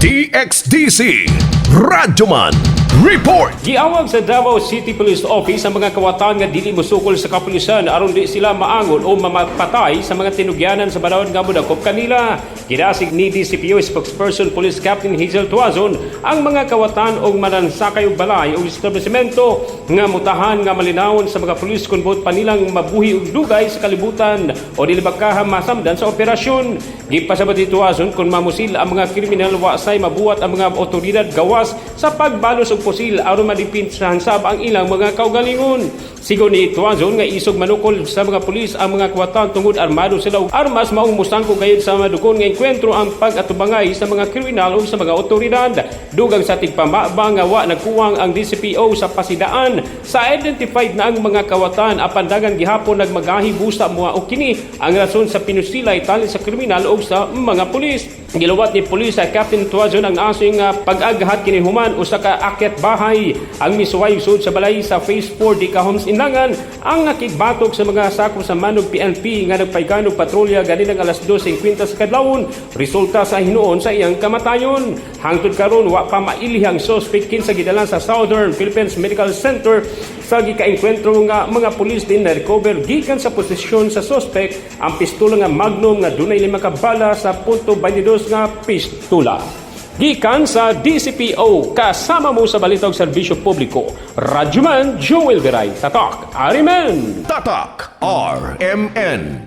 DXDC Radyoman Report. Giawag sa Davao City Police Office ang mga kawatan nga dili mosukol sa kapulisan aron di sila maangol o mamapatay sa mga tinugyanan sa banawon nga modakop kanila. Ginasig ni DCPO spokesperson Police Captain Hazel Tuazon ang mga kawatan og manansakay og balay o establishmento nga mutahan nga malinawon sa mga pulis kung buot pa nilang mabuhi og dugay sa kalibutan o dili bakaha masamdan sa operasyon. Gipasabot ni Tuazon kung mamusil ang mga kriminal wasay mabuhat ang mga otoridad gawas sa pagbalos og pusil aron madipin sa hansab ang ilang mga kaugalingon. Sigon ni Tuazon nga isog manukol sa mga pulis ang mga kawatan tungod armado sila og armas maong musangko gayud sa madugon nga enkwentro ang pag-atubangay sa mga kriminal o sa mga otoridad. Dugang sa tigpamabang nga wa nagkuwang ang DCPO sa pasidaan sa identified na ang mga kawatan apan dagan gihapon nagmagahi busa mua o kini ang rason sa pinusilay tali sa kriminal o sa mga pulis. Giluwat ni Pulis Captain Tuazon ang asing pag-aghat kini human usa ka akyat bahay ang misuway sud sa balay sa Phase 4 di Homes Inangan ang nakigbatok sa mga sakop sa manog PNP nga nagpaykanog patrolya ganinang alas 2:50 sa kadlawon resulta sa hinuon sa iyang kamatayon. Hangtod karon wa pa mailih ang suspect kinsa gidala sa Southern Philippines Medical Center sa gikaengkwentro nga mga pulis din na recover gikan sa posisyon sa suspect ang pistola nga Magnum nga dunay 5 ka bala sa .22 nga pistola. Gikan sa DCPO, kasama mo sa Balitog Serbisyo Publiko, Radyoman Joel Veray, Tatak, RMN! Tatak RMN.